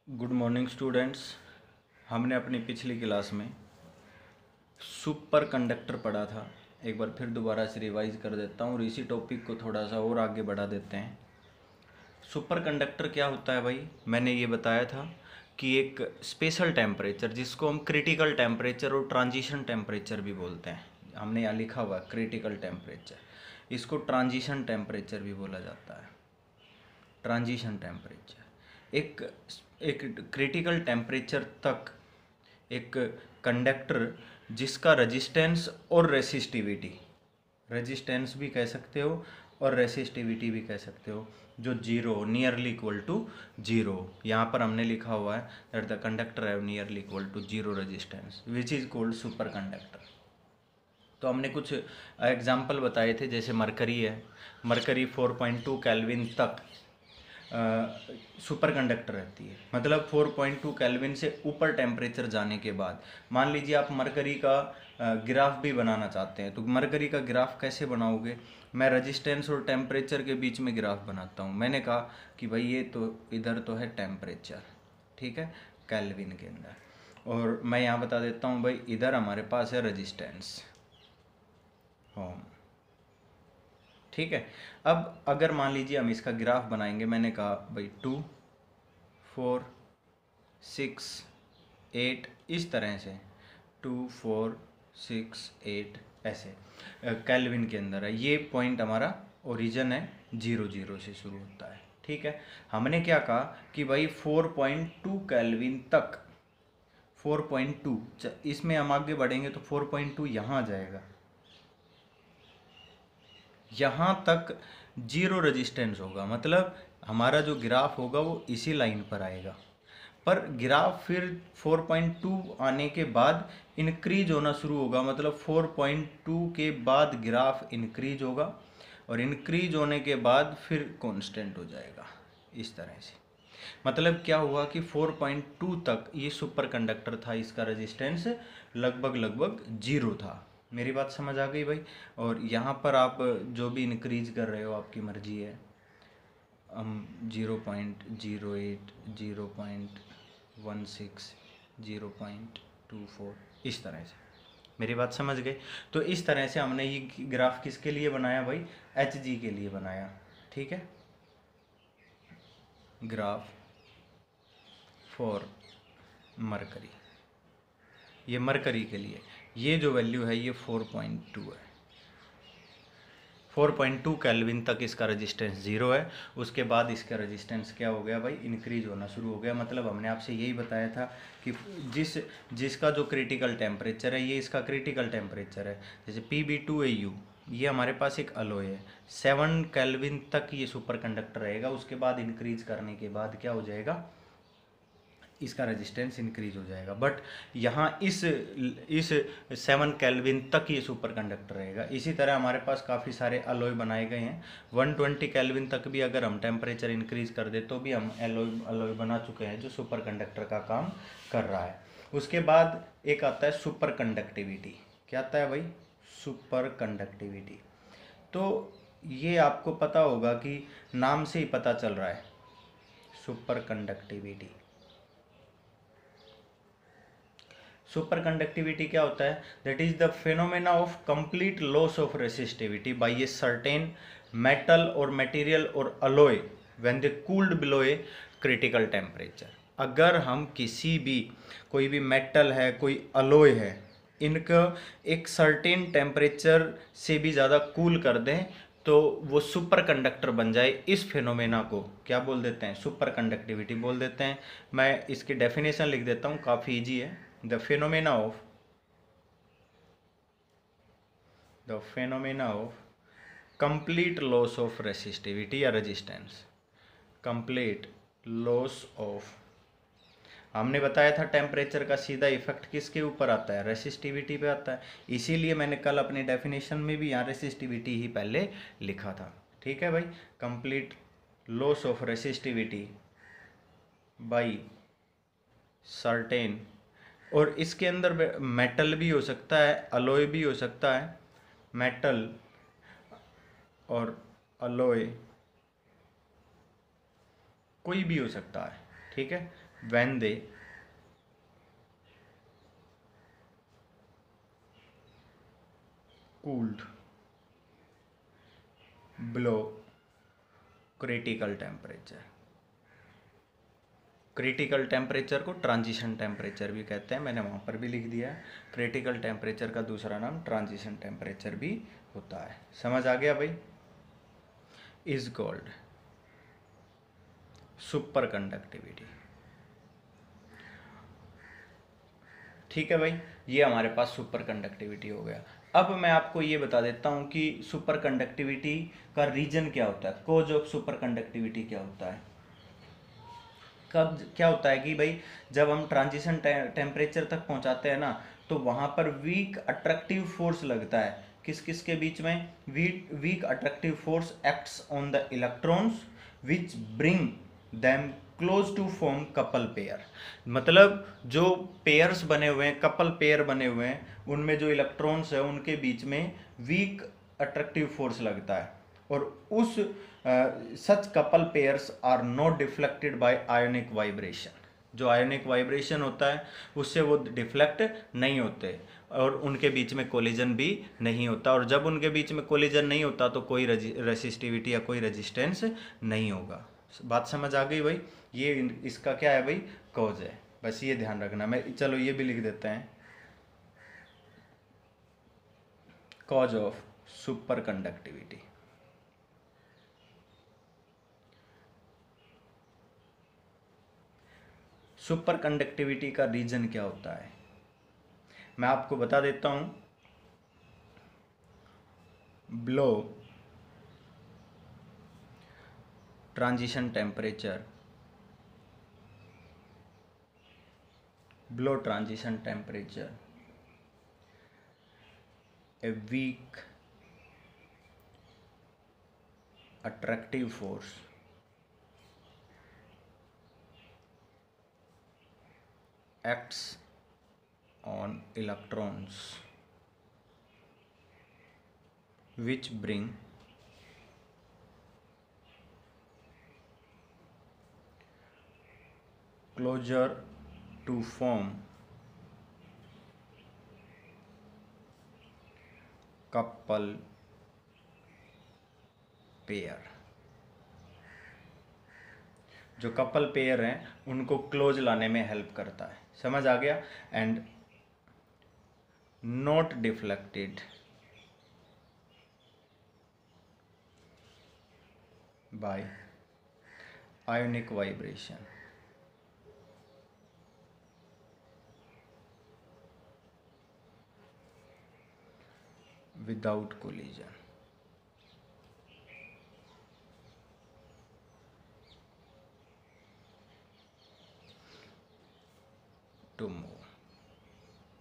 Good morning students. हमने अपनी पिछली क्लास में सुपर कंडक्टर पढ़ा था। एक बार फिर दोबारा से रिवाइज कर देता हूँ और इसी टॉपिक को थोड़ा सा और आगे बढ़ा देते हैं। सुपर कंडक्टर क्या होता है भाई? मैंने ये बताया था कि एक स्पेशल टेम्परेचर जिसको हम क्रिटिकल टेम्परेचर और ट्रांजिशन टेम्परेचर भी बोलते हैं। हमने यहाँ लिखा हुआ है क्रिटिकल टेम्परेचर, इसको ट्रांजिशन टेम्परेचर भी बोला जाता है। ट्रांजिशन टेम्परेचर एक एक क्रिटिकल टेम्परेचर तक एक कंडक्टर जिसका रेजिस्टेंस और रेसिस्टिविटी, रेजिस्टेंस भी कह सकते हो और रेसिस्टिविटी भी कह सकते हो, जो zero nearly equal to zero, यहाँ पर हमने लिखा हुआ है that the conductor have nearly equal to zero resistance which is called super conductor. तो हमने कुछ एग्जाम्पल बताए थे, जैसे मरकरी है। मरकरी 4.2 केल्विन तक सुपर कंडक्टर रहती है, मतलब 4.2 केल्विन से ऊपर टेम्परेचर जाने के बाद। मान लीजिए आप मरकरी का ग्राफ भी बनाना चाहते हैं, तो मरकरी का ग्राफ कैसे बनाओगे? मैं रेजिस्टेंस और टेम्परेचर के बीच में ग्राफ बनाता हूँ। मैंने कहा कि भाई ये तो इधर तो है टेम्परेचर, ठीक है, केल्विन के अंदर, और मैं यहाँ बता देता हूँ भाई इधर हमारे पास है रेजिस्टेंस होम, ठीक है। अब अगर मान लीजिए हम इसका ग्राफ बनाएंगे, मैंने कहा भाई 2, 4, 6, 8 इस तरह से, 2, 4, 6, 8 ऐसे केल्विन के अंदर है। ये पॉइंट हमारा ओरिजिन है, 0 0 से शुरू होता है, ठीक है। हमने क्या कहा कि भाई 4.2 केल्विन तक, 4.2, इसमें हम आगे बढ़ेंगे तो 4.2 यहाँ आ जाएगा, यहाँ तक जीरो रेजिस्टेंस होगा, मतलब हमारा जो ग्राफ होगा वो इसी लाइन पर आएगा। पर ग्राफ फिर 4.2 आने के बाद इंक्रीज होना शुरू होगा, मतलब 4.2 के बाद ग्राफ इंक्रीज होगा और इंक्रीज होने के बाद फिर कांस्टेंट हो जाएगा, इस तरह से। मतलब क्या हुआ कि 4.2 तक ये सुपर कंडक्टर था, इसका रेजिस्टेंस लगभग लगभग जीरो था। मेरी बात समझ आ गई भाई? और यहाँ पर आप जो भी इंक्रीज कर रहे हो आपकी मर्जी है, हम 0.08, 0.16, 0.24 इस तरह से। मेरी बात समझ गए? तो इस तरह से हमने ये ग्राफ किसके लिए बनाया भाई? एच जी के लिए बनाया, ठीक है। ग्राफ फॉर मरकरी, ये मरकरी के लिए ये जो वैल्यू है ये 4.2 है। 4.2 केल्विन तक इसका रेजिस्टेंस जीरो है, उसके बाद इसका रेजिस्टेंस क्या हो गया भाई? इंक्रीज होना शुरू हो गया। मतलब हमने आपसे यही बताया था कि जिसका जो क्रिटिकल टेम्परेचर है, ये इसका क्रिटिकल टेम्परेचर है। जैसे Pb2Au, ये हमारे पास एक अलॉय है, 7 केल्विन तक ये सुपर कंडक्टर रहेगा। उसके बाद इंक्रीज करने के बाद क्या हो जाएगा? इसका रेजिस्टेंस इंक्रीज हो जाएगा। बट यहाँ इस 7 केल्विन तक ये सुपर कंडक्टर रहेगा। इसी तरह हमारे पास काफ़ी सारे अलॉय बनाए गए हैं। 120 केल्विन तक भी अगर हम टेम्परेचर इंक्रीज कर दे तो भी हम अलॉय बना चुके हैं जो सुपर कंडक्टर का काम कर रहा है। उसके बाद एक आता है सुपर कंडक्टिविटी। क्या आता है भाई? Super conductivity. तो ये आपको पता होगा कि नाम से ही पता चल रहा है, सुपर कंडक्टिविटी। सुपर कंडक्टिविटी क्या होता है? That is the phenomena of complete loss of resistivity by a certain metal और मटेरियल और alloy when they cooled below a critical temperature. अगर हम किसी भी, कोई भी मेटल है, कोई अलॉय है, इनका एक सर्टेन टेम्परेचर से भी ज़्यादा कूल कर दें तो वो सुपर कंडक्टर बन जाए। इस फेनोमेना को क्या बोल देते हैं? सुपर कंडक्टिविटी बोल देते हैं। मैं इसकी डेफिनेशन लिख देता हूँ, काफ़ी इजी है। the phenomena of complete loss of resistivity या resistance, complete loss of, हमने बताया था टेम्परेचर का सीधा इफेक्ट किसके ऊपर आता है? रेसिस्टिविटी पे आता है। इसीलिए मैंने कल अपनी डेफिनेशन में भी यहाँ रेसिस्टिविटी ही पहले लिखा था, ठीक है भाई। Complete loss of resistivity by certain, और इसके अंदर मेटल भी हो सकता है, अलॉय भी हो सकता है, मेटल और अलॉय कोई भी हो सकता है, ठीक है। when they cooled below critical temperature। Critical temperature को ट्रांजिशन टेम्परेचर भी कहते हैं, मैंने वहाँ पर भी लिख दिया है। क्रिटिकल टेम्परेचर का दूसरा नाम ट्रांजिशन टेम्परेचर भी होता है। समझ आ गया भाई? Is called super conductivity. ठीक है भाई, ये हमारे पास सुपर कंडक्टिविटी हो गया। अब मैं आपको ये बता देता हूँ कि सुपर कंडक्टिविटी का रीजन क्या होता है, कोज ऑफ सुपर कंडक्टिविटी क्या होता है। कब क्या होता है कि भाई जब हम ट्रांजिशन टेम्परेचर तक पहुंचाते हैं ना, तो वहां पर वीक अट्रैक्टिव फोर्स लगता है। किस किस के बीच में? Weak attractive force acts on the electrons which bring them close to form couple pair. मतलब जो पेयर्स बने हुए हैं, कपल पेयर बने हुए हैं, उनमें जो इलेक्ट्रॉन्स है उनके बीच में वीक अट्रैक्टिव फोर्स लगता है, और उस such couple pairs are not deflected by ionic vibration. जो आयोनिक वाइब्रेशन होता है उससे वो डिफ्लेक्ट नहीं होते, और उनके बीच में कोलिजन भी नहीं होता। और जब उनके बीच में कोलिजन नहीं होता तो कोई रेसिस्टिविटी या कोई रेजिस्टेंस नहीं होगा। बात समझ आ गई भाई? ये इसका क्या है भाई? कॉज है। बस ये ध्यान रखना। मैं चलो ये भी लिख देते हैं, cause of super conductivity. Super conductivity का रीजन क्या होता है मैं आपको बता देता हूं। Below transition temperature, below transition temperature, a weak attractive force acts on electrons which bring closer to form couple pair. जो कपल पेयर हैं उनको क्लोज लाने में हेल्प करता है। समझ आ गया? And not deflected by ionic vibration. without collision to move।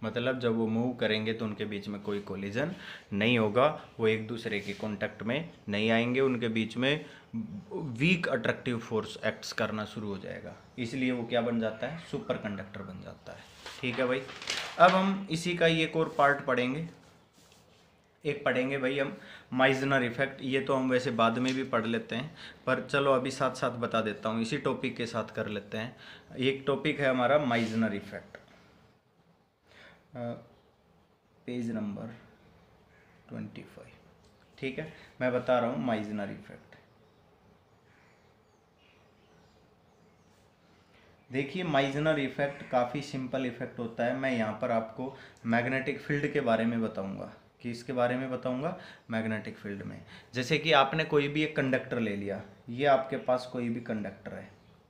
मतलब जब वो मूव करेंगे तो उनके बीच में कोई कोलिजन नहीं होगा, वो एक दूसरे के कांटेक्ट में नहीं आएंगे, उनके बीच में वीक अट्रैक्टिव फोर्स एक्ट्स करना शुरू हो जाएगा, इसलिए वो क्या बन जाता है? सुपर कंडक्टर बन जाता है। ठीक है भाई? अब हम इसी का एक और पार्ट पढ़ेंगे। एक पढ़ेंगे भाई हम माइजनर इफेक्ट। ये तो हम वैसे बाद में भी पढ़ लेते हैं, पर चलो अभी साथ साथ बता देता हूँ, इसी टॉपिक के साथ कर लेते हैं। एक टॉपिक है हमारा माइजनर इफेक्ट, पेज नंबर 25। ठीक है, मैं बता रहा हूँ माइजनर इफेक्ट। देखिए माइजनर इफेक्ट काफ़ी सिंपल इफेक्ट होता है। मैं यहाँ पर आपको मैग्नेटिक फील्ड के बारे में बताऊँगा। कि इसके बारे में बताऊंगा? मैग्नेटिक फील्ड में। जैसे कि आपने कोई भी एक कंडक्टर ले लिया, ये आपके पास कोई भी कंडक्टर है,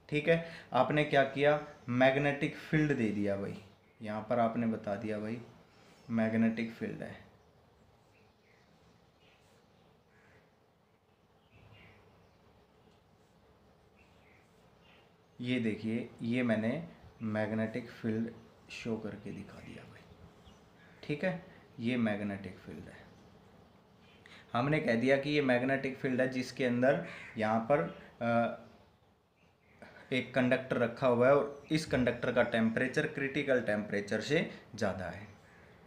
ठीक है, आपने क्या किया? मैग्नेटिक फील्ड दे दिया भाई, यहाँ पर आपने बता दिया भाई मैग्नेटिक फील्ड है। ये देखिए, ये मैंने मैग्नेटिक फील्ड शो करके दिखा दिया भाई, ठीक है, ये मैग्नेटिक फील्ड है। हमने कह दिया कि ये मैग्नेटिक फील्ड है जिसके अंदर यहाँ पर एक कंडक्टर रखा हुआ है और इस कंडक्टर का टेम्परेचर क्रिटिकल टेम्परेचर से ज़्यादा है।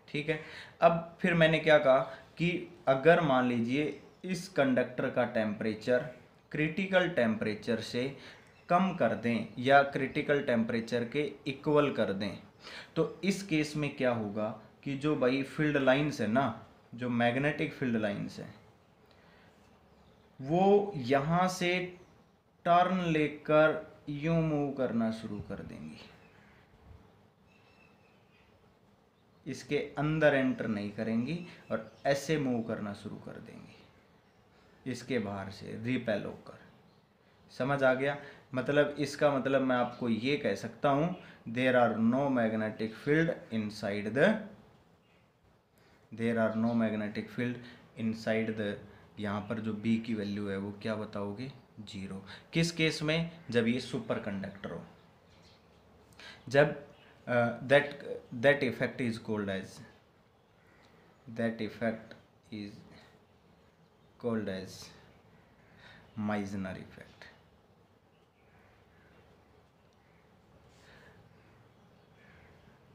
ठीक है, अब फिर मैंने क्या कहा कि अगर मान लीजिए इस कंडक्टर का टेम्परेचर क्रिटिकल टेम्परेचर से कम कर दें या क्रिटिकल टेम्परेचर के इक्वल कर दें, तो इस केस में क्या होगा कि जो भाई फील्ड लाइंस है ना, जो मैग्नेटिक फील्ड लाइंस है, वो यहाँ से टर्न लेकर यूं मूव करना शुरू कर देंगी, इसके अंदर एंटर नहीं करेंगी और ऐसे मूव करना शुरू कर देंगी इसके बाहर से रिपेल होकर। समझ आ गया? मतलब इसका मतलब मैं आपको ये कह सकता हूं, there are no magnetic field inside the, यहाँ पर जो B की वैल्यू है वो क्या बताओगे? 0। किस केस में? जब ये सुपर कंडक्टर हो, जब that effect is called as Meissner effect।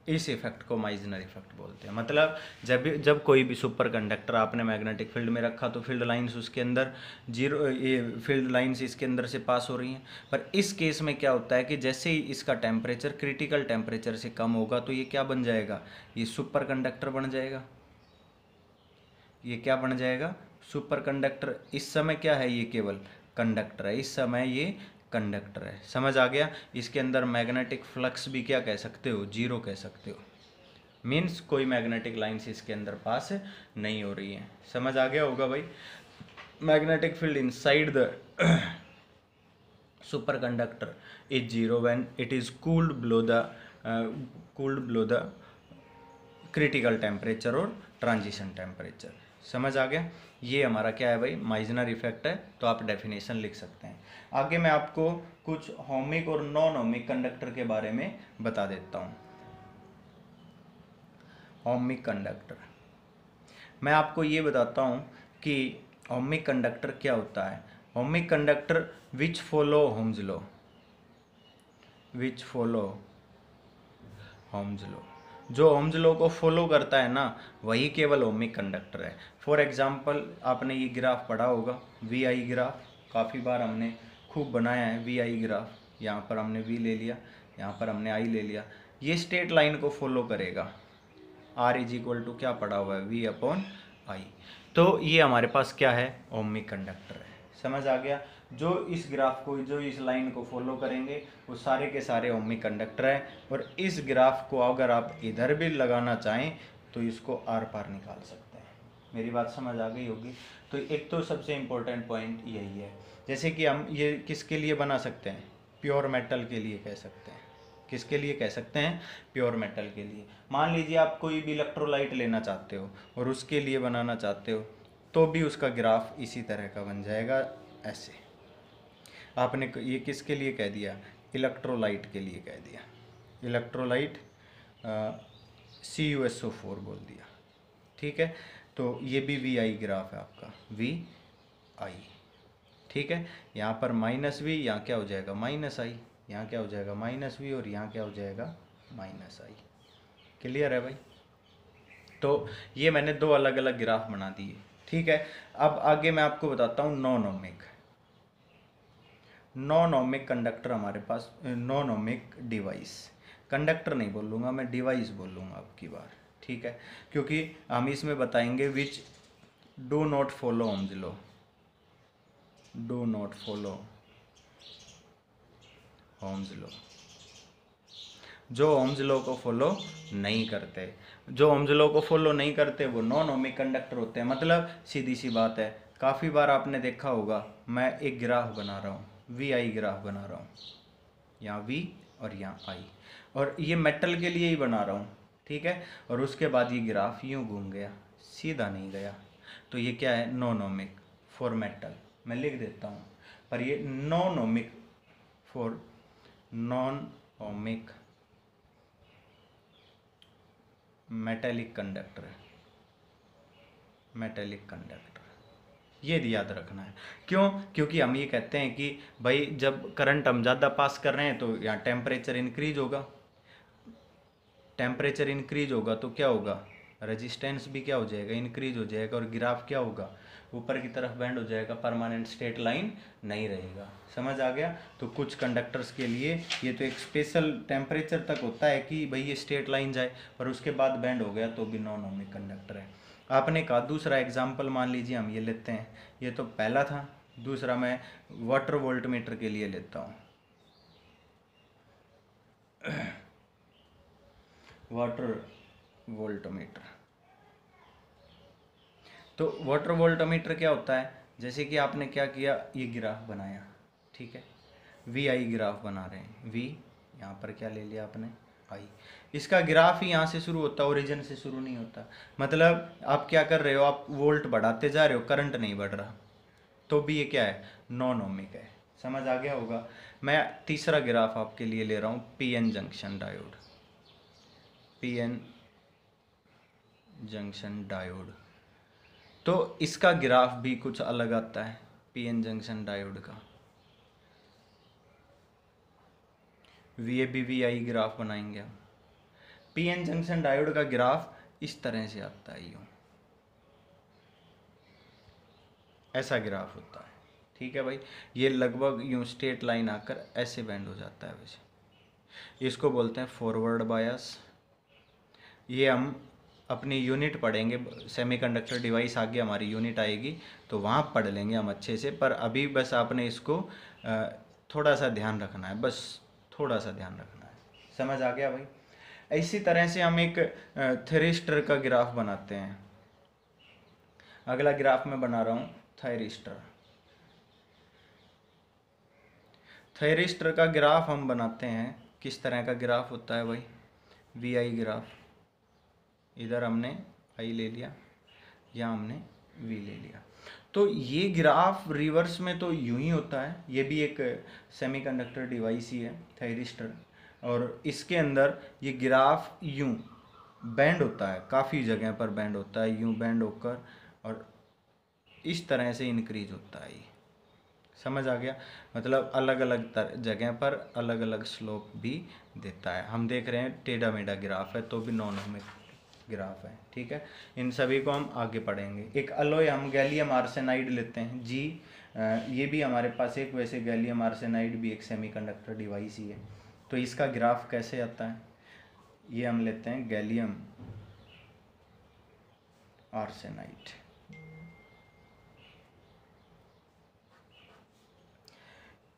इस इफेक्ट को माइजनर इफेक्ट बोलते हैं। मतलब जब कोई भी सुपर कंडक्टर आपने मैग्नेटिक फील्ड में रखा तो फील्ड लाइंस उसके अंदर जीरो, ये फील्ड लाइंस इसके अंदर से पास हो रही हैं। पर इस केस में क्या होता है कि जैसे ही इसका टेम्परेचर क्रिटिकल टेम्परेचर से कम होगा तो ये क्या बन जाएगा? ये सुपर कंडक्टर बन जाएगा। ये क्या बन जाएगा? Super conductor. इस समय क्या है? ये केवल कंडक्टर है, इस समय ये कंडक्टर है। समझ आ गया? इसके अंदर मैग्नेटिक फ्लक्स भी क्या कह सकते हो? 0 कह सकते हो। मीन्स कोई मैग्नेटिक लाइंस इसके अंदर पास नहीं हो रही है। समझ आ गया होगा भाई? Magnetic field inside the super conductor is 0 when it is cooled below the critical temperature और ट्रांजिशन टेम्परेचर। समझ आ गया? ये हमारा क्या है भाई? माइजनर इफेक्ट है। तो आप डेफिनेशन लिख सकते हैं। आगे मैं आपको कुछ ओमिक और नॉन ओमिक कंडक्टर के बारे में बता देता हूँ। ओमिक कंडक्टर, मैं आपको ये बताता हूँ कि ओमिक कंडक्टर क्या होता है। Ohmic conductor which follow Ohm's law, जो ओम्स लॉ को फॉलो करता है ना, वही केवल ओमिक कंडक्टर है। फॉर एग्जाम्पल, आपने ये ग्राफ पढ़ा होगा, VI ग्राफ। काफ़ी बार हमने खूब बनाया है VI ग्राफ। यहाँ पर हमने V ले लिया, यहाँ पर हमने I ले लिया। ये स्ट्रेट लाइन को फॉलो करेगा। R इज इक्वल टू क्या पड़ा हुआ है? V/I। तो ये हमारे पास क्या है? ओमिक कंडक्टर है। समझ आ गया? जो इस ग्राफ को, जो इस लाइन को फॉलो करेंगे वो सारे के सारे ओमिक कंडक्टर है। और इस ग्राफ को अगर आप इधर भी लगाना चाहें तो इसको आर पार निकाल सकते हैं। मेरी बात समझ आ गई होगी? तो एक तो सबसे इम्पोर्टेंट पॉइंट यही है। जैसे कि हम ये किसके लिए बना सकते हैं? प्योर मेटल के लिए कह सकते हैं। किसके लिए कह सकते हैं? प्योर मेटल के लिए। मान लीजिए आप कोई भी इलेक्ट्रोलाइट लेना चाहते हो और उसके लिए बनाना चाहते हो, तो भी उसका ग्राफ इसी तरह का बन जाएगा, ऐसे। आपने ये किसके लिए कह दिया? इलेक्ट्रोलाइट के लिए कह दिया। इलेक्ट्रोलाइट CuSO4 बोल दिया। ठीक है? तो ये भी VI ग्राफ है आपका, VI। ठीक है? यहाँ पर -V, यहाँ क्या हो जाएगा? -I। यहाँ क्या हो जाएगा? -V, और यहाँ क्या हो जाएगा? -I। क्लियर है भाई? तो ये मैंने दो अलग अलग ग्राफ बना दिए। ठीक है? अब आगे मैं आपको बताता हूँ नॉन ओमिक कंडक्टर। हमारे पास नॉन ओमिक डिवाइस, कंडक्टर नहीं बोलूँगा मैं, डिवाइस बोलूँगा अब की बार। ठीक है? क्योंकि हम इसमें बताएंगे which do not follow Ohm's law, जो ओम्स लॉ को फॉलो नहीं करते। जो ओम्स लॉ को फॉलो नहीं करते वो नॉन ओमिक कंडक्टर होते हैं। मतलब सीधी सी बात है, काफ़ी बार आपने देखा होगा, मैं एक ग्राफ बना रहा हूँ, VI ग्राफ बना रहा हूँ, यहाँ V और यहाँ I, और ये मेटल के लिए ही बना रहा हूँ। ठीक है? और उसके बाद ये ग्राफ यूँ घूम गया, सीधा नहीं गया, तो ये क्या है? Non ohmic for metal. मैं लिख देता हूँ, पर ये non ohmic for non ohmic metallic conductor है। मेटेलिक कंडक्टर, ये याद रखना है। क्यों? क्योंकि हम ये कहते हैं कि भाई जब करंट हम ज़्यादा पास कर रहे हैं तो यहाँ टेम्परेचर इंक्रीज होगा। टेम्परेचर इंक्रीज होगा तो क्या होगा? रेजिस्टेंस भी क्या हो जाएगा, इंक्रीज हो जाएगा, और ग्राफ क्या होगा, ऊपर की तरफ बेंड हो जाएगा, परमानेंट स्ट्रेट लाइन नहीं रहेगा। समझ आ गया। तो कुछ कंडक्टर्स के लिए ये तो एक स्पेशल टेम्परेचर तक होता है कि भाई ये स्ट्रेट लाइन जाए, पर उसके बाद बेंड हो गया तो भी नॉन ओमिक कंडक्टर है। आपने कहा दूसरा एग्जाम्पल मान लीजिए हम ये लेते हैं, ये तो पहला था, दूसरा मैं वाटर वोल्टमीटर के लिए लेता हूँ। वाटर वोल्टमीटर, तो वाटर वोल्टमीटर क्या होता है, जैसे कि आपने क्या किया, ये ग्राफ बनाया, ठीक है, वी आई ग्राफ बना रहे हैं, वी यहाँ पर क्या ले लिया आपने, आई। इसका ग्राफ ही यहाँ से शुरू होता है, ओरिजिन से शुरू नहीं होता। मतलब आप क्या कर रहे हो, आप वोल्ट बढ़ाते जा रहे हो, करंट नहीं बढ़ रहा, तो भी ये क्या है, नॉन ओमिक है। समझ आ गया होगा। मैं तीसरा ग्राफ आपके लिए ले रहा हूँ, PN junction diode, PN junction diode. तो इसका ग्राफ भी कुछ अलग आता है, पीएन जंक्शन डायोड का। VAB-VI ग्राफ बनाएंगे हम। पीएन जंक्शन डायोड का ग्राफ इस तरह से आता है, यूँ ऐसा ग्राफ होता है, ठीक है भाई। ये लगभग यूँ स्ट्रेट लाइन आकर ऐसे बेंड हो जाता है वैसे, इसको बोलते हैं फॉरवर्ड बायस। ये हम अपनी यूनिट पढ़ेंगे, सेमीकंडक्टर डिवाइस आगे हमारी यूनिट आएगी तो वहाँ पढ़ लेंगे हम अच्छे से, पर अभी बस आपने इसको थोड़ा सा ध्यान रखना है, बस थोड़ा सा ध्यान रखना है। समझ आ गया भाई। इसी तरह से हम एक थेरिस्टर का ग्राफ बनाते हैं। अगला ग्राफ मैं बना रहा हूँ थायरिस्टर। थायरिस्टर का ग्राफ हम बनाते हैं, किस तरह का ग्राफ होता है भाई, वी आई ग्राफ। इधर हमने आई ले लिया, यहाँ हमने वी ले लिया। तो ये ग्राफ रिवर्स में तो यूं ही होता है, ये भी एक सेमीकंडक्टर डिवाइस ही है, थायरिस्टर। और इसके अंदर ये ग्राफ यूं बैंड होता है, काफ़ी जगह पर बैंड होता है, यूं बैंड होकर और इस तरह से इंक्रीज होता है ये। समझ आ गया। मतलब अलग अलग जगह पर अलग अलग स्लोप भी देता है। हम देख रहे हैं टेढ़ा मेढ़ा ग्राफ है तो भी नॉन ओमिक ग्राफ है, ठीक है। इन सभी को हम आगे पढ़ेंगे। एक अलॉय हम गैलियम आर्सेनाइड लेते हैं जी, ये भी हमारे पास एक, वैसे गैलियम आर्सेनाइड भी एक सेमीकंडक्टर डिवाइस ही है। तो इसका ग्राफ कैसे आता है, ये हम लेते हैं गैलियम आर्सेनाइड।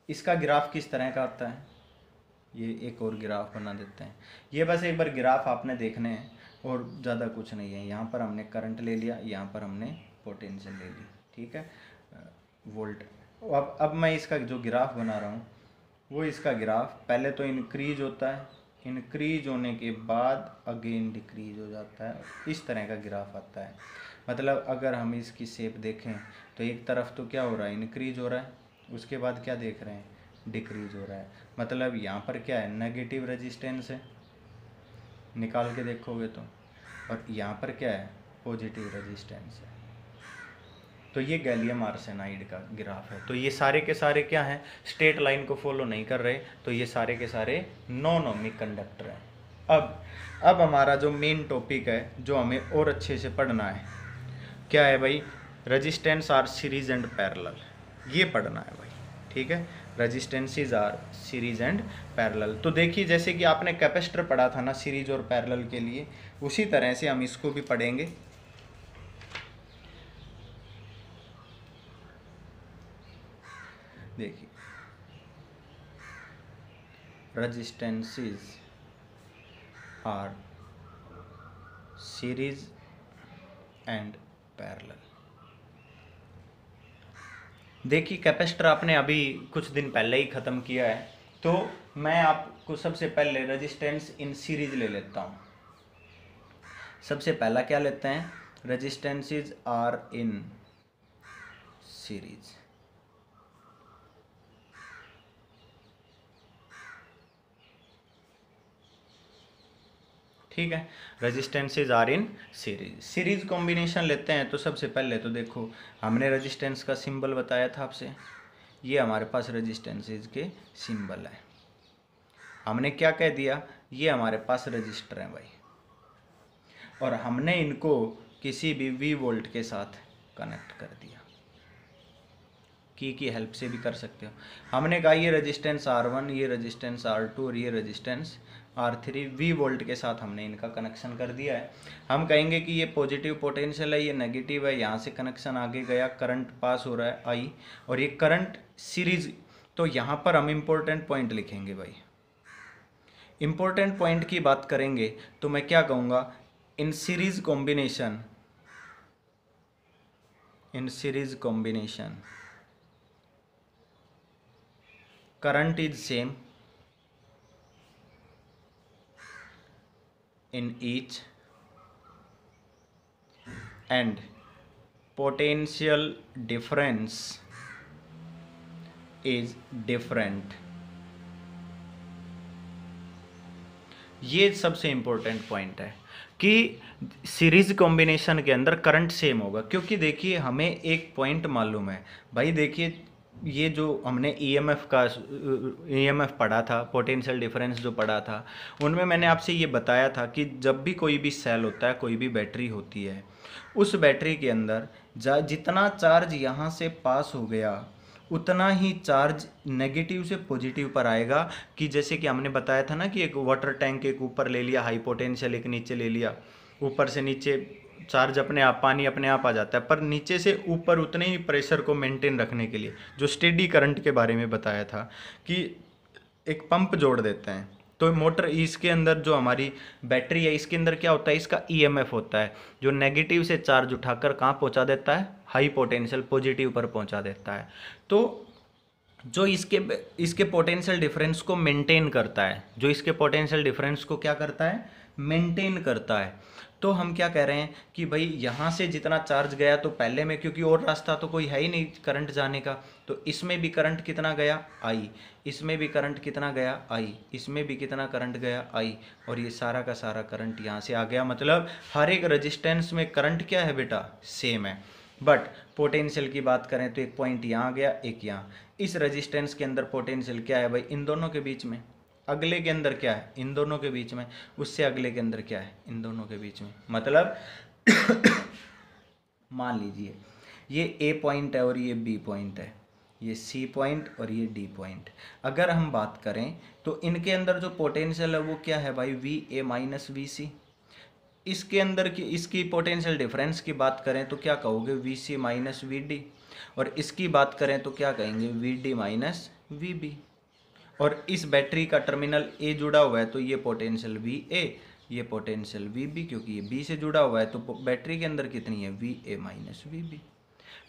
इसका ग्राफ किस तरह का आता है, ये एक और ग्राफ बना देते हैं। ये बस एक बार ग्राफ आपने देखने हैं और ज़्यादा कुछ नहीं है। यहाँ पर हमने करंट ले लिया, यहाँ पर हमने पोटेंशियल ले ली, ठीक है, वोल्ट। अब मैं इसका जो ग्राफ बना रहा हूँ वो इसका ग्राफ पहले तो इंक्रीज होता है, इंक्रीज होने के बाद अगेन डिक्रीज हो जाता है, इस तरह का ग्राफ आता है। मतलब अगर हम इसकी शेप देखें तो एक तरफ तो क्या हो रहा है, इंक्रीज हो रहा है, उसके बाद क्या देख रहे हैं, डिक्रीज हो रहा है। मतलब यहाँ पर क्या है, नेगेटिव रेजिस्टेंस है, निकाल के देखोगे तो, और यहाँ पर क्या है, पॉजिटिव रेजिस्टेंस है। तो ये गैलियम आर्सेनाइड का ग्राफ है। तो ये सारे के सारे क्या हैं, स्ट्रेट लाइन को फॉलो नहीं कर रहे, तो ये सारे के सारे नॉन ओमिक कंडक्टर हैं। अब हमारा जो मेन टॉपिक है, जो हमें और अच्छे से पढ़ना है, क्या है भाई, resistance R series and parallel, ये पढ़ना है भाई, ठीक है। Resistances R series and parallel. तो देखिए जैसे कि आपने कैपेसिटर पढ़ा था ना सीरीज और पैरेलल के लिए, उसी तरह से हम इसको भी पढ़ेंगे। देखिए resistances R series and parallel. देखिए कैपेसिटर आपने अभी कुछ दिन पहले ही ख़त्म किया है, तो मैं आपको सबसे पहले रेजिस्टेंस इन सीरीज ले लेता हूँ। सबसे पहला क्या लेते हैं, रेजिस्टेंसेस आर इन सीरीज। ठीक है, resistances are in series. Series combination लेते हैं तो सबसे पहले तो देखो हमने रेजिस्टेंस का सिंबल बताया था आपसे, ये हमारे पास रेजिस्टेंसेज के सिंबल है। हमने क्या कह दिया, ये हमारे पास रजिस्टर है भाई। और हमने इनको किसी भी वी वोल्ट के साथ कनेक्ट कर दिया। की हेल्प से भी कर सकते हो। हमने कहा ये रेजिस्टेंस R1, ये रेजिस्टेंस R2 और ये रेजिस्टेंस R3 वी वोल्ट के साथ हमने इनका कनेक्शन कर दिया है। हम कहेंगे कि ये पॉजिटिव पोटेंशियल है, ये नेगेटिव है, यहाँ से कनेक्शन आगे गया, करंट पास हो रहा है I, और ये करंट सीरीज। तो यहाँ पर हम इम्पोर्टेंट पॉइंट लिखेंगे भाई। इम्पोर्टेंट पॉइंट की बात करेंगे तो मैं क्या कहूँगा, in series combination current is same in each and potential difference is different। ये सबसे इम्पोर्टेंट पॉइंट है कि सीरीज कॉम्बिनेशन के अंदर करंट सेम होगा, क्योंकि देखिए हमें एक पॉइंट मालूम है भाई। देखिए ये जो हमने ईएमएफ पढ़ा था, पोटेंशियल डिफरेंस जो पढ़ा था, उनमें मैंने आपसे ये बताया था कि जब भी कोई भी सेल होता है, कोई भी बैटरी होती है, उस बैटरी के अंदर जितना चार्ज यहाँ से पास हो गया उतना ही चार्ज नेगेटिव से पॉजिटिव पर आएगा। कि जैसे कि हमने बताया था ना कि एक वाटर टैंक एक ऊपर ले लिया हाई पोटेंशियल, एक नीचे ले लिया, ऊपर से नीचे चार्ज अपने आप, पानी अपने आप आ जाता है, पर नीचे से ऊपर उतने ही प्रेशर को मेंटेन रखने के लिए, जो स्टेडी करंट के बारे में बताया था कि एक पंप जोड़ देते हैं। तो मोटर इसके अंदर जो हमारी बैटरी है, इसके अंदर क्या होता है, इसका ईएमएफ होता है जो नेगेटिव से चार्ज उठाकर कहाँ पहुँचा देता है, हाई पोटेंशियल पॉजिटिव पर पहुँचा देता है। तो जो इसके पोटेंशियल डिफरेंस को मेंटेन करता है, जो इसके पोटेंशियल डिफरेंस को क्या करता है, मेंटेन करता है। तो हम क्या कह रहे हैं कि भाई यहाँ से जितना चार्ज गया, तो पहले में क्योंकि और रास्ता तो कोई है ही नहीं करंट जाने का, तो इसमें भी करंट कितना गया I, इसमें भी करंट कितना गया I, इसमें भी कितना करंट गया I, और ये सारा का सारा करंट यहाँ से आ गया। मतलब हर एक रेजिस्टेंस में करंट क्या है बेटा, सेम है। बट पोटेंशियल की बात करें तो एक पॉइंट यहाँ गया, एक यहाँ। इस रेजिस्टेंस के अंदर पोटेंशियल क्या है भाई, इन दोनों के बीच में। अगले के अंदर क्या है, इन दोनों के बीच में। उससे अगले के अंदर क्या है, इन दोनों के बीच में। मतलब मान लीजिए ये ए पॉइंट है और ये बी पॉइंट है, ये सी पॉइंट और ये डी पॉइंट। अगर हम बात करें तो इनके अंदर जो पोटेंशियल है वो क्या है भाई, वी ए माइनस वी सी। इसके अंदर की इसकी पोटेंशियल डिफरेंस की बात करें तो क्या कहोगे, V C minus V D. और इसकी बात करें तो क्या कहेंगे, V D minus V B. और इस बैटरी का टर्मिनल ए जुड़ा हुआ है तो ये पोटेंशियल वी ए, ये पोटेंशियल वी बी, क्योंकि ये बी से जुड़ा हुआ है तो बैटरी के अंदर कितनी है, V A minus V B.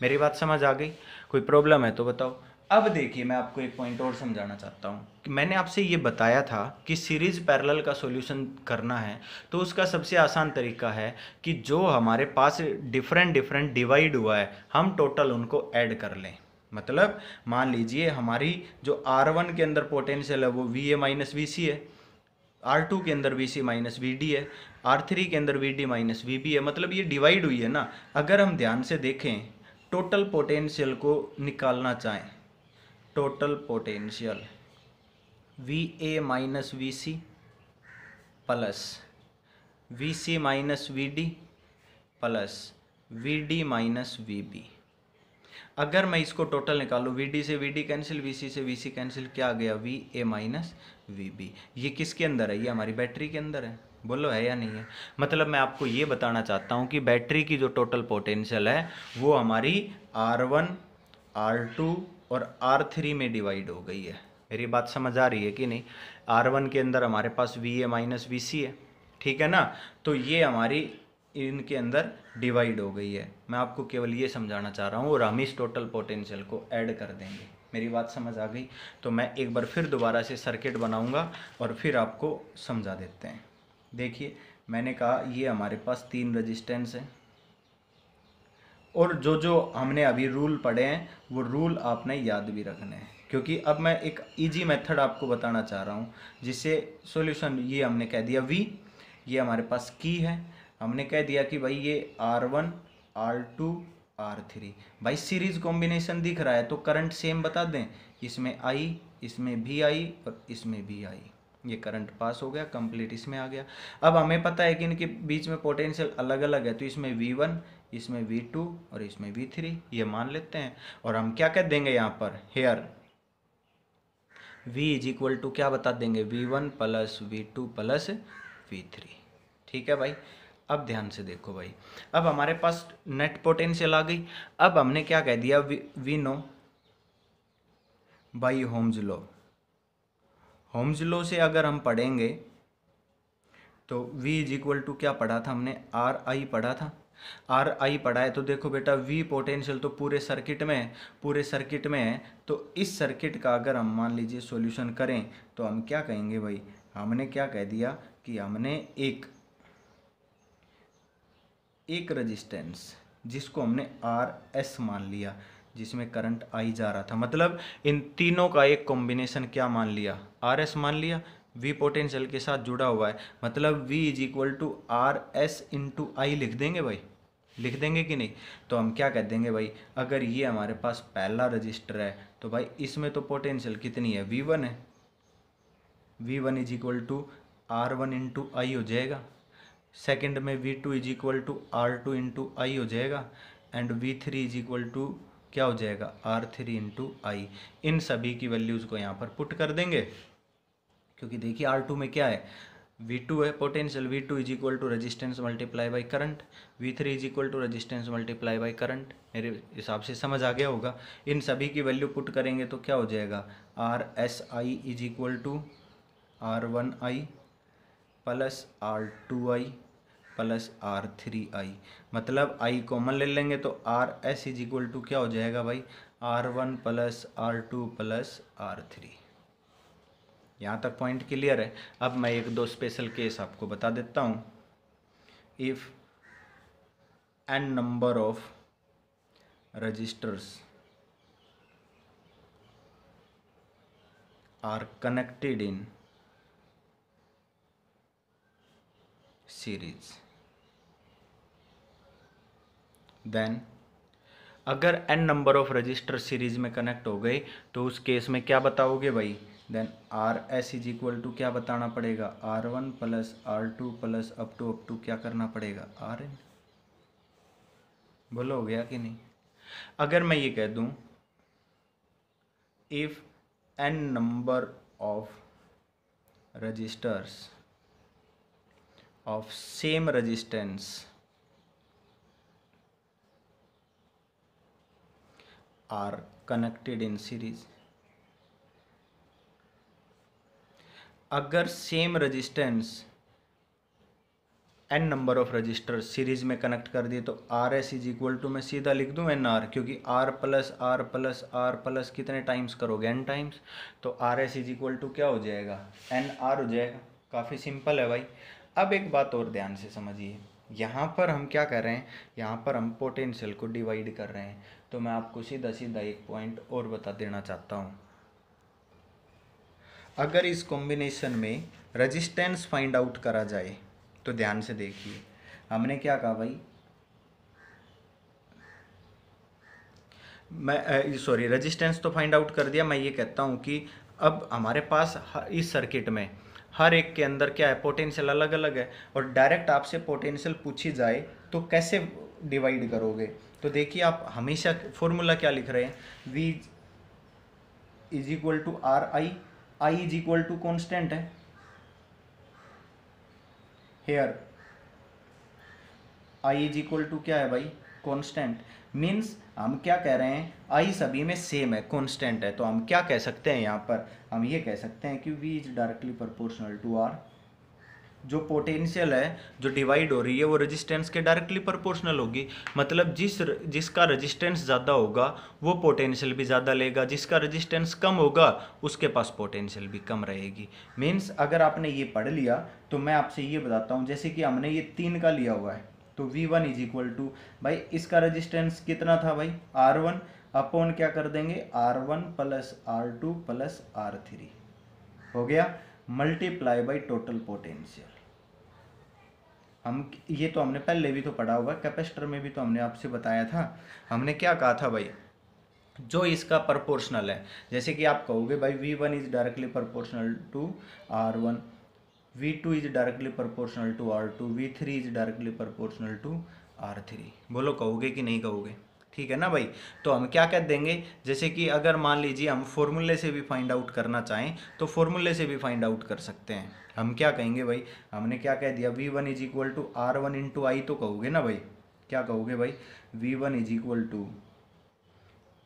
मेरी बात समझ आ गई? कोई प्रॉब्लम है तो बताओ। अब देखिए मैं आपको एक पॉइंट और समझाना चाहता हूँ कि मैंने आपसे ये बताया था कि सीरीज पैरेलल का सॉल्यूशन करना है तो उसका सबसे आसान तरीका है कि जो हमारे पास डिफरेंट डिवाइड हुआ है हम टोटल उनको ऐड कर लें। मतलब मान लीजिए हमारी जो R1 के अंदर पोटेंशियल है वो V A minus V C है, R2 के अंदर V C minus V D है, R3 के अंदर V D minus V B है। मतलब ये डिवाइड हुई है ना। अगर हम ध्यान से देखें, टोटल पोटेंशियल को निकालना चाहें, total potential V A minus V C plus V C minus V D plus V D minus V B. अगर मैं इसको टोटल निकालूँ, वी डी से V D cancel, V C से वी सी कैंसिल, क्या आ गया, V A minus V B. ये किसके अंदर है, ये हमारी बैटरी के अंदर है। बोलो है या नहीं है? मतलब मैं आपको ये बताना चाहता हूँ कि बैटरी की जो टोटल पोटेंशियल है वो हमारी R1, R2 और R3 में डिवाइड हो गई है। मेरी बात समझ आ रही है कि नहीं? R1 के अंदर हमारे पास we A minus V C है, ठीक है ना। तो ये हमारी इनके अंदर डिवाइड हो गई है। मैं आपको केवल ये समझाना चाह रहा हूँ और हम इस टोटल पोटेंशियल को ऐड कर देंगे। मेरी बात समझ आ गई? तो मैं एक बार फिर दोबारा से सर्किट बनाऊंगा और फिर आपको समझा देते हैं। देखिए मैंने कहा ये हमारे पास 3 रेजिस्टेंस है और जो जो हमने अभी रूल पढ़े हैं वो रूल आपने याद भी रखने हैं, क्योंकि अब मैं एक इजी मेथड आपको बताना चाह रहा हूँ जिससे सॉल्यूशन। ये हमने कह दिया V, ये हमारे पास की है। हमने कह दिया कि भाई ये R1, R2, R3। भाई सीरीज कॉम्बिनेशन दिख रहा है तो करंट सेम बता दें, इसमें I, इसमें भी I और इसमें भी I। ये करंट पास हो गया, कंप्लीट इसमें आ गया। अब हमें पता है कि इनके बीच में पोटेंशियल अलग अलग है, तो इसमें V1, इसमें V2 और इसमें V3, ये मान लेते हैं। और हम क्या कह देंगे यहाँ पर, here V is equal to क्या बता देंगे, V1 plus V2 plus V3। ठीक है भाई। अब ध्यान से देखो भाई, अब हमारे पास नेट पोटेंशियल आ गई। अब हमने क्या कह दिया, we know by Ohm's law. Ohm's law से अगर हम पढ़ेंगे तो V इज इक्वल टू क्या पढ़ा था हमने, आर आई पढ़ा था। आर आई पढ़ा है तो देखो बेटा, V पोटेंशियल तो पूरे सर्किट में है, पूरे सर्किट में है। तो इस सर्किट का अगर हम मान लीजिए सॉल्यूशन करें तो हम क्या कहेंगे भाई, हमने क्या कह दिया कि हमने एक रेजिस्टेंस जिसको हमने आर एस मान लिया, जिसमें करंट आई जा रहा था, मतलब इन तीनों का एक कॉम्बिनेशन क्या मान लिया, आर एस मान लिया। V पोटेंशियल के साथ जुड़ा हुआ है, मतलब V is equal to R S into I लिख देंगे भाई, लिख देंगे कि नहीं। तो हम क्या कह देंगे भाई, अगर ये हमारे पास पहला रजिस्टर है तो भाई इसमें तो पोटेंशियल कितनी है, V1 है। V1 is equal to R1 into I हो जाएगा। सेकेंड में V2 is equal to R2 into I हो जाएगा। And V3 is equal to क्या हो जाएगा, R3 इंटू आई। इन सभी की वैल्यूज़ को यहाँ पर पुट कर देंगे, क्योंकि देखिए R2 में क्या है, V2 है potential, V2 is equal to resistance multiply by current, V3 is equal to resistance multiply by current. मेरे हिसाब से समझ आ गया होगा। इन सभी की वैल्यू पुट करेंगे तो क्या हो जाएगा, RSI is equal to R1I plus R2I plus R3I, मतलब I कॉमन ले लेंगे तो RS इज इक्वल टू क्या हो जाएगा भाई, R1 plus R2 plus R3। यहाँ तक पॉइंट क्लियर है। अब मैं एक दो स्पेशल केस आपको बता देता हूँ। If n number of resistors are connected in series, then अगर n number of resistor series में कनेक्ट हो गए तो उस केस में क्या बताओगे भाई, then R S is equal to क्या बताना पड़ेगा, R1 plus R2 plus up to क्या करना पड़ेगा, Rn। बोलो हो गया कि नहीं। अगर मैं ये कह दूं, if n number of resistors of same resistance are connected in series, अगर same resistance n number of resistor series में कनेक्ट कर दिए तो R S is equal to मैं सीधा लिख दूं एन आर, क्योंकि R plus R plus R plus कितने टाइम्स करोगे, n टाइम्स, तो R S is equal to क्या हो जाएगा, एन आर हो जाएगा। काफ़ी सिंपल है भाई। अब एक बात और ध्यान से समझिए, यहाँ पर हम क्या कर रहे हैं, यहाँ पर हम पोटेंशियल को डिवाइड कर रहे हैं। तो मैं आपको सीधा सीधा एक पॉइंट और बता देना चाहता हूँ। अगर इस कॉम्बिनेशन में रेजिस्टेंस फाइंड आउट करा जाए तो ध्यान से देखिए, हमने क्या कहा भाई, मैं सॉरी रेजिस्टेंस तो फाइंड आउट कर दिया। मैं ये कहता हूँ कि अब हमारे पास इस सर्किट में हर एक के अंदर क्या है, पोटेंशियल अलग अलग है, और डायरेक्ट आपसे पोटेंशियल पूछी जाए तो कैसे डिवाइड करोगे। तो देखिए आप हमेशा फॉर्मूला क्या लिख रहे हैं, V is equal to RI, I is equal to constant है here, I is equal to क्या है भाई, कांस्टेंट। मीन्स हम क्या कह रहे हैं, I सभी में सेम है, कांस्टेंट है। तो हम क्या कह सकते हैं यहाँ पर, हम ये कह सकते हैं कि V is directly proportional to R। जो पोटेंशियल है जो डिवाइड हो रही है वो रेजिस्टेंस के डायरेक्टली प्रोपोर्शनल होगी, मतलब जिसका रेजिस्टेंस ज़्यादा होगा वो पोटेंशियल भी ज़्यादा लेगा, जिसका रेजिस्टेंस कम होगा उसके पास पोटेंशियल भी कम रहेगी। मीन्स अगर आपने ये पढ़ लिया तो मैं आपसे ये बताता हूँ, जैसे कि हमने ये 3 का लिया हुआ है तो V1 इज इक्वल टू भाई इसका रेजिस्टेंस कितना था भाई, R1 अपॉन क्या कर देंगे, R1 plus R2 plus R3 हो गया, मल्टीप्लाई बाई टोटल पोटेंशियल। हम ये तो हमने पहले भी तो पढ़ा हुआ, कैपेसिटर में भी तो हमने आपसे बताया था। हमने क्या कहा था भाई, जो इसका प्रोपोर्शनल है। जैसे कि आप कहोगे भाई V1 is directly proportional to R1, V2 is directly proportional to R2, V3 is directly proportional to R3। बोलो कहोगे कि नहीं कहोगे? ठीक है ना भाई। तो हम क्या कह देंगे, जैसे कि अगर मान लीजिए हम फॉर्मूले से भी फाइंड आउट करना चाहें तो फॉर्मूले से भी फाइंड आउट कर सकते हैं। हम क्या कहेंगे भाई, हमने क्या कह दिया, V1 is equal to R1 into I, तो कहोगे ना भाई, क्या कहोगे भाई, V1 is equal to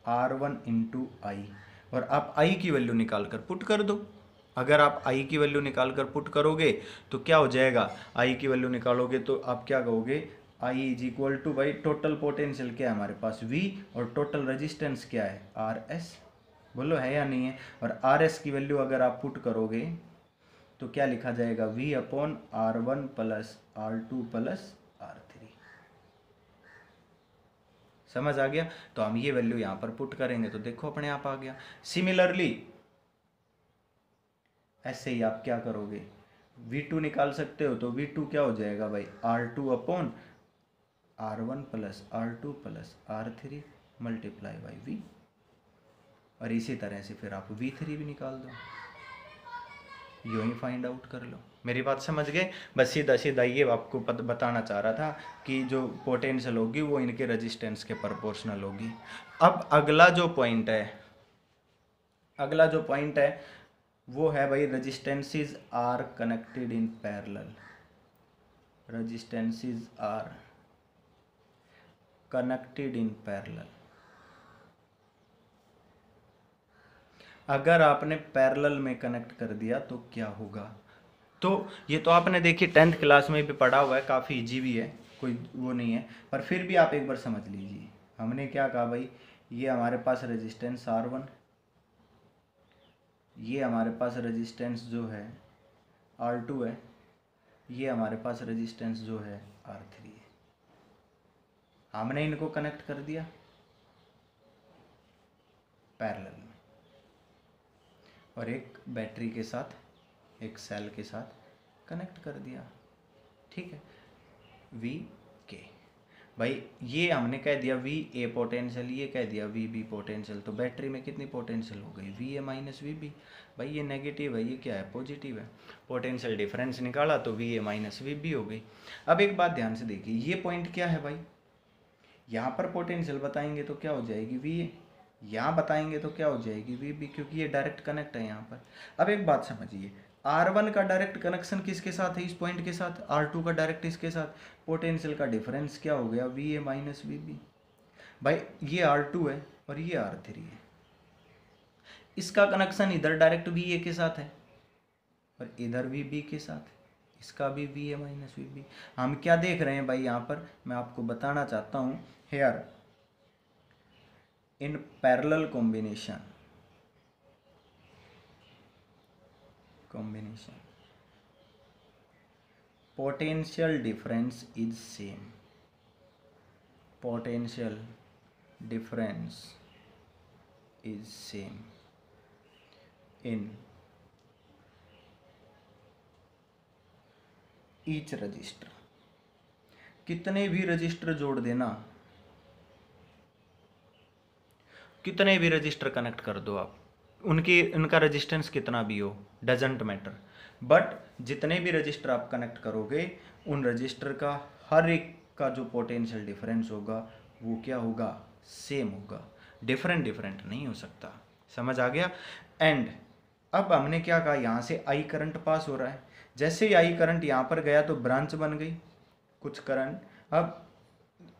R1 into I, और आप आई की वैल्यू निकाल कर पुट कर दो। अगर आप आई की वैल्यू निकाल कर पुट करोगे तो क्या हो जाएगा, आई की वैल्यू निकालोगे तो आप क्या कहोगे, आई इज इक्वल टू भाई टोटल पोटेंशियल क्या है हमारे पास V, और टोटल रेजिस्टेंस क्या है RS। बोलो है या नहीं है? और RS की वैल्यू अगर आप पुट करोगे तो क्या लिखा जाएगा, V upon R1 plus R2 plus R3। समझ आ गया? तो हम ये वैल्यू यहाँ पर पुट करेंगे तो देखो अपने आप आ गया। सिमिलरली ऐसे ही आप क्या करोगे, V2 निकाल सकते हो, तो V2 क्या हो जाएगा भाई, R2 upon R1 plus R2 plus R3 multiply by V। और इसी तरह से फिर आप V3 भी निकाल दो, यूँ ही फाइंड आउट कर लो। मेरी बात समझ गए? बस सीधा सीधा ये आपको बताना चाह रहा था कि जो पोटेंशियल होगी वो इनके रेजिस्टेंस के प्रोपोर्शनल होगी। अब अगला जो पॉइंट है वो है भाई, resistances are connected in parallel. Resistances are connected in parallel. अगर आपने पैरेलल में कनेक्ट कर दिया तो क्या होगा? तो ये तो आपने देखिए 10th क्लास में भी पढ़ा हुआ है, काफ़ी इजी भी है, कोई वो नहीं है, पर फिर भी आप एक बार समझ लीजिए। हमने क्या कहा भाई, ये हमारे पास रेजिस्टेंस R1, ये हमारे पास रेजिस्टेंस जो है R2 है, ये हमारे पास रेजिस्टेंस जो है R3 है। हमने इनको कनेक्ट कर दिया पैरेलल में, और एक बैटरी के साथ, एक सेल के साथ कनेक्ट कर दिया। ठीक है, V के भाई, ये हमने कह दिया V A पोटेंशियल, ये कह दिया V B पोटेंशियल, तो बैटरी में कितनी पोटेंशियल हो गई, V A minus V B। भाई ये नेगेटिव है, ये क्या है, पॉजिटिव है। पोटेंशियल डिफरेंस निकाला तो V A minus V B हो गई। अब एक बात ध्यान से देखिए, ये पॉइंट क्या है भाई, यहाँ पर पोटेंशियल बताएंगे तो क्या हो जाएगी V A, यहाँ बताएंगे तो क्या हो जाएगी V B, क्योंकि ये डायरेक्ट कनेक्ट है यहाँ पर। अब एक बात समझिए, R1 का डायरेक्ट कनेक्शन किसके साथ है, इस पॉइंट के साथ, R2 का डायरेक्ट इसके साथ, पोटेंशियल का डिफरेंस क्या हो गया, V A minus V B। भाई ये R2 है और ये R3 है, इसका कनेक्शन इधर डायरेक्ट V A के साथ है और इधर V B के साथ, इसका भी V A minus V B। हम क्या देख रहे हैं भाई, यहाँ पर मैं आपको बताना चाहता हूँ, hair in parallel combination potential difference is same, potential difference is same in each register. कितने भी रजिस्टर जोड़ देना, कितने भी रजिस्टर कनेक्ट कर दो आप, उनका रेजिस्टेंस कितना भी हो, डजेंट मैटर, बट जितने भी रजिस्टर आप कनेक्ट करोगे उन रजिस्टर का हर एक का जो पोटेंशियल डिफरेंस होगा वो क्या होगा, सेम होगा, डिफरेंट नहीं हो सकता। समझ आ गया? एंड अब हमने क्या कहा, यहाँ से आई करंट पास हो रहा है, जैसे ही आई करंट यहाँ पर गया तो ब्रांच बन गई कुछ करंट। अब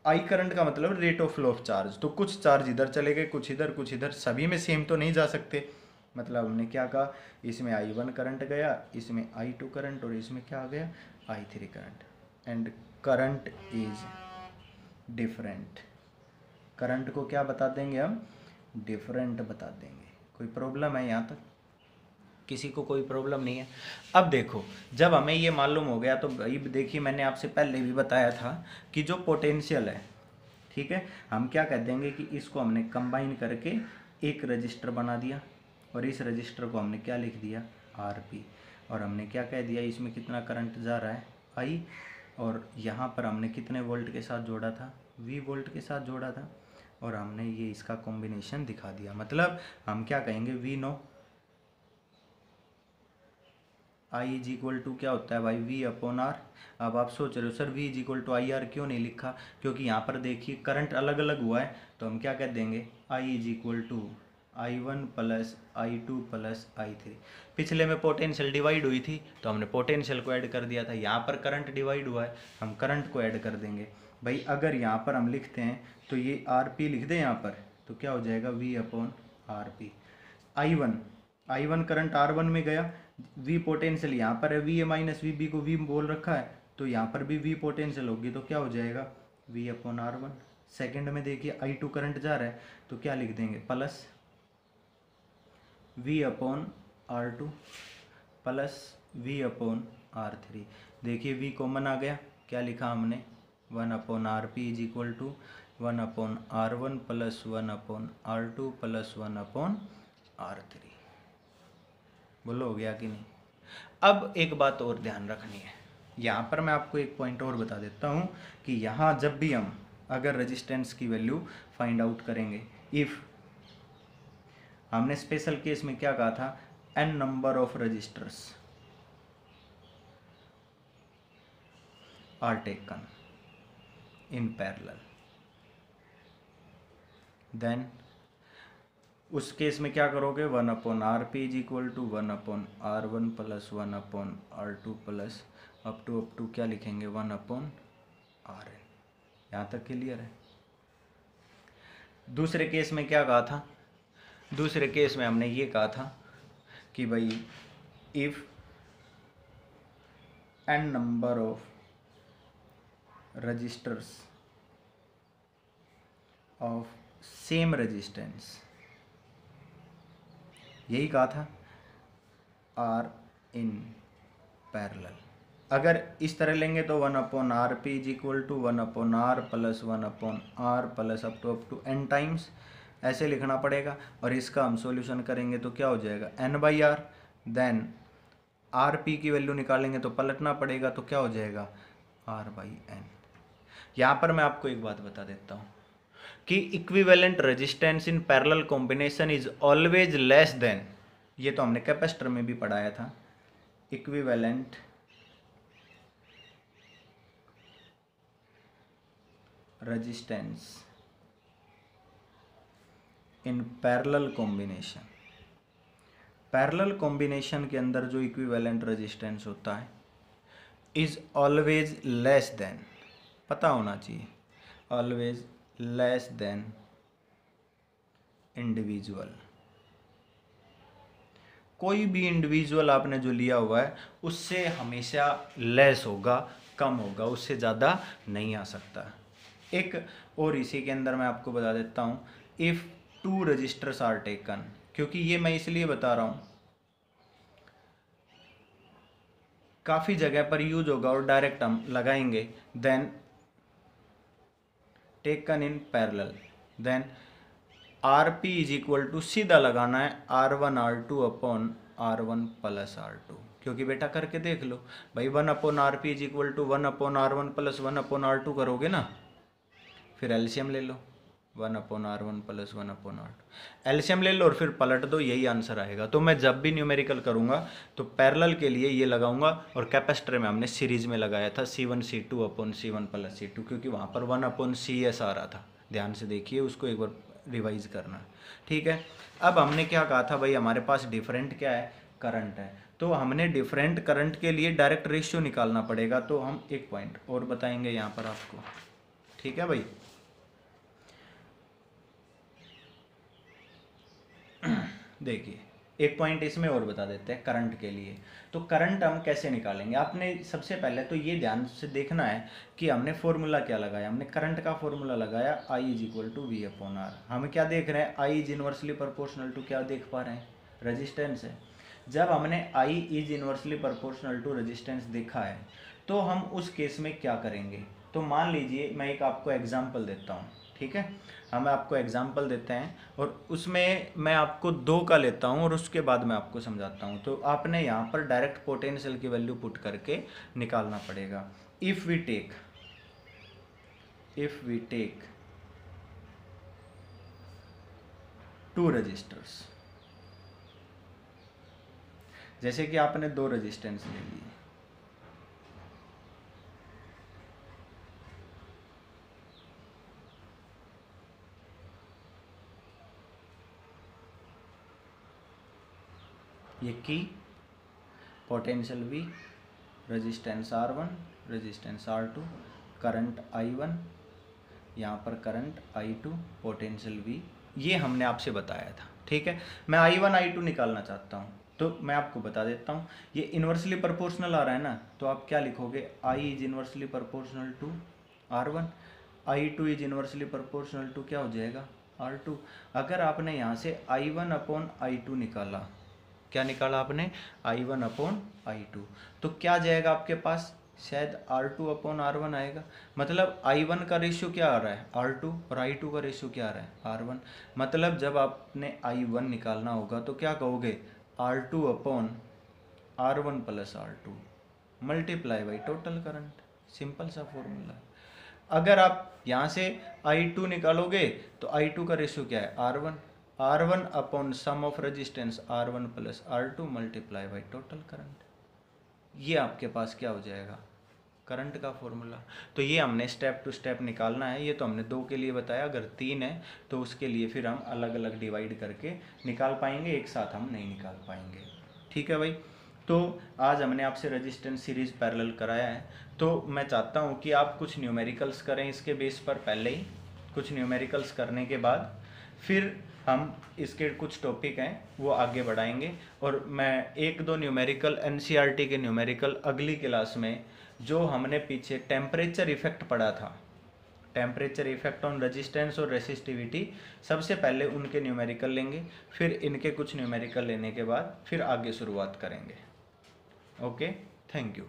आई करंट का मतलब rate of flow of charge, तो कुछ चार्ज इधर चले गए, कुछ इधर, सभी में सेम तो नहीं जा सकते। मतलब हमने क्या कहा, इसमें I1 करंट गया, इसमें I2 करंट, और इसमें क्या आ गया, I3 current. And current is different. Current को क्या बता देंगे हम, डिफरेंट बता देंगे। कोई प्रॉब्लम है यहाँ तक? किसी को कोई प्रॉब्लम नहीं है? अब देखो, जब हमें ये मालूम हो गया तो भाई देखिए, मैंने आपसे पहले भी बताया था कि जो पोटेंशियल है, ठीक है, हम क्या कह देंगे कि इसको हमने कंबाइन करके एक रजिस्टर बना दिया, और इस रजिस्टर को हमने क्या लिख दिया, RP, और हमने क्या कह दिया, इसमें कितना करंट जा रहा है, I, और यहाँ पर हमने कितने वोल्ट के साथ जोड़ा था, V वोल्ट के साथ जोड़ा था। और हमने ये इसका कॉम्बिनेशन दिखा दिया। मतलब हम क्या कहेंगे, we know I is equal to क्या होता है भाई, वी अपॉन आर। अब आप सोच रहे हो sir V is equal to I R क्यों नहीं लिखा, क्योंकि यहाँ पर देखिए करंट अलग अलग हुआ है, तो हम क्या कह देंगे, I is equal to I one plus I two plus I three. पिछले में पोटेंशियल डिवाइड हुई थी तो हमने पोटेंशियल को ऐड कर दिया था, यहाँ पर करंट डिवाइड हुआ है, हम करंट को ऐड कर देंगे। भाई अगर यहाँ पर हम लिखते हैं तो ये आर पी लिख दें यहाँ पर, तो क्या हो जाएगा, V upon R P. I one current R one में गया, वी पोटेंशियल यहाँ पर है, V A minus V B को वी बोल रखा है, तो यहाँ पर भी वी पोटेंशियल होगी, तो क्या हो जाएगा, V upon R one. Second में देखिए आई टू करंट जा रहा है, तो क्या लिख देंगे, plus V upon R two plus V upon R three. देखिए वी कॉमन आ गया, क्या लिखा हमने, one upon R P is equal to one upon R one plus one upon R two plus one upon R three. बोलो हो गया कि नहीं। अब एक बात और ध्यान रखनी है, यहाँ पर मैं आपको एक पॉइंट और बता देता हूँ कि यहाँ जब भी हम अगर रेजिस्टेंस की वैल्यू फाइंड आउट करेंगे, इफ़ हमने स्पेशल केस में क्या कहा था, n number of resistors are taken in parallel, then उस केस में क्या करोगे, one upon R P is equal to one upon R one plus one upon R two plus up to क्या लिखेंगे, वन अपॉन आर एन। यहाँ तक clear है। दूसरे केस में क्या कहा था, दूसरे केस में हमने ये कहा था कि भाई if n number of resistors of same resistance, यही कहा था, आर इन पैरेलल। अगर इस तरह लेंगे तो one upon R P is equal to one upon R plus one upon R plus up to N times, ऐसे लिखना पड़ेगा। और इसका हम सॉल्यूशन करेंगे तो क्या हो जाएगा, N by R, then R P की वैल्यू निकालेंगे तो पलटना पड़ेगा, तो क्या हो जाएगा, आर बाई एन। यहाँ पर मैं आपको एक बात बता देता हूँ कि equivalent resistance in parallel combination is always less than, ये तो हमने कैपेसिटर में भी पढ़ाया था, equivalent resistance in parallel combination, parallel combination के अंदर जो इक्विवेलेंट रेजिस्टेंस होता है इज ऑलवेज लेस देन, पता होना चाहिए, ऑलवेज लेस देन इंडिविजुअल। कोई भी इंडिविजुअल आपने जो लिया हुआ है उससे हमेशा लेस होगा, कम होगा, उससे ज़्यादा नहीं आ सकता। एक और इसी के अंदर मैं आपको बता देता हूँ, if two resistors are taken, क्योंकि ये मैं इसलिए बता रहा हूँ काफ़ी जगह पर यूज होगा और डायरेक्ट हम लगाएंगे, then taken in parallel, then R P is equal to सीधा लगाना है R one R two upon R one plus R two, क्योंकि बेटा करके देख लो भाई, one upon R P is equal to one upon R one plus one upon R two करोगे ना, फिर एलसीएम ले लो, one upon R one plus one upon R two, LCM ले लो और फिर पलट दो, यही आंसर आएगा। तो मैं जब भी न्यूमेरिकल करूँगा तो पैरेलल के लिए ये लगाऊंगा, और कैपेसिटर में हमने सीरीज में लगाया था C1 C2 upon C1 plus C2, क्योंकि वहाँ पर वन अपॉन CS आ रहा था, ध्यान से देखिए उसको एक बार रिवाइज करना, ठीक है। अब हमने क्या कहा था भाई, हमारे पास डिफरेंट क्या है, करंट है, तो हमने डिफरेंट करंट के लिए डायरेक्ट रेशियो निकालना पड़ेगा। तो हम एक पॉइंट और बताएंगे यहाँ पर आपको, ठीक है भाई। देखिए एक पॉइंट इसमें और बता देते हैं करंट के लिए। तो करंट हम कैसे निकालेंगे, आपने सबसे पहले तो ये ध्यान से देखना है कि हमने फॉर्मूला क्या लगाया, हमने करंट का फॉर्मूला लगाया I is equal to V upon R. हम क्या देख रहे हैं, I is inversely proportional to क्या देख पा रहे हैं, रेजिस्टेंस है। जब हमने I is inversely proportional to resistance देखा है तो हम उस केस में क्या करेंगे, तो मान लीजिए मैं एक आपको एग्जाम्पल देता हूँ, ठीक है, हम आपको एग्जाम्पल देते हैं और उसमें मैं आपको 2 का लेता हूँ और उसके बाद मैं आपको समझाता हूँ। तो आपने यहाँ पर डायरेक्ट पोटेंशियल की वैल्यू पुट करके निकालना पड़ेगा। If we take 2 resistors. जैसे कि आपने 2 रेजिस्टेंस ले लिए, ये की potential V, resistance R1, resistance R2, current I1, यहाँ पर करंट I2, पोटेंशियल V, ये हमने आपसे बताया था। ठीक है, मैं I1 I2 निकालना चाहता हूँ तो मैं आपको बता देता हूँ, ये इन्वर्सली प्रोपोर्शनल आ रहा है ना, तो आप क्या लिखोगे, I is inversely proportional to R1, I2 is inversely proportional to क्या हो जाएगा, R2। अगर आपने यहाँ से I1 अपॉन I2 निकाला, क्या निकाला आपने, I1 अपॉन I2, तो क्या जाएगा आपके पास, शायद R2 अपॉन R1 आएगा। मतलब I1 का रेशियो क्या आ रहा है, R2, और I2 का रेशियो क्या आ रहा है, R1। मतलब जब आपने I1 निकालना होगा तो क्या कहोगे, R2 upon R1 plus R2 multiply by total current, simple सा फॉर्मूला है। अगर आप यहाँ से I2 निकालोगे तो I2 का रेशियो क्या है, R1 upon sum of resistance R1 plus R2 multiply by total current, ये आपके पास क्या हो जाएगा, करंट का फॉर्मूला। तो ये हमने स्टेप टू स्टेप निकालना है, ये तो हमने 2 के लिए बताया, अगर 3 है तो उसके लिए फिर हम अलग अलग डिवाइड करके निकाल पाएंगे, एक साथ हम नहीं निकाल पाएंगे। ठीक है भाई, तो आज हमने आपसे रेजिस्टेंस सीरीज पैरेलल कराया है, तो मैं चाहता हूँ कि आप कुछ न्यूमेरिकल्स करें इसके बेस पर, पहले ही कुछ न्यूमेरिकल्स करने के बाद फिर हम इसके कुछ टॉपिक हैं वो आगे बढ़ाएंगे, और मैं 1-2 न्यूमेरिकल एनसीईआरटी के न्यूमेरिकल अगली क्लास में, जो हमने पीछे टेम्परेचर इफेक्ट पढ़ा था, टेम्परेचर इफेक्ट ऑन रेजिस्टेंस और रेसिस्टिविटी, सबसे पहले उनके न्यूमेरिकल लेंगे, फिर इनके कुछ न्यूमेरिकल लेने के बाद फिर आगे शुरुआत करेंगे। Okay, thank you.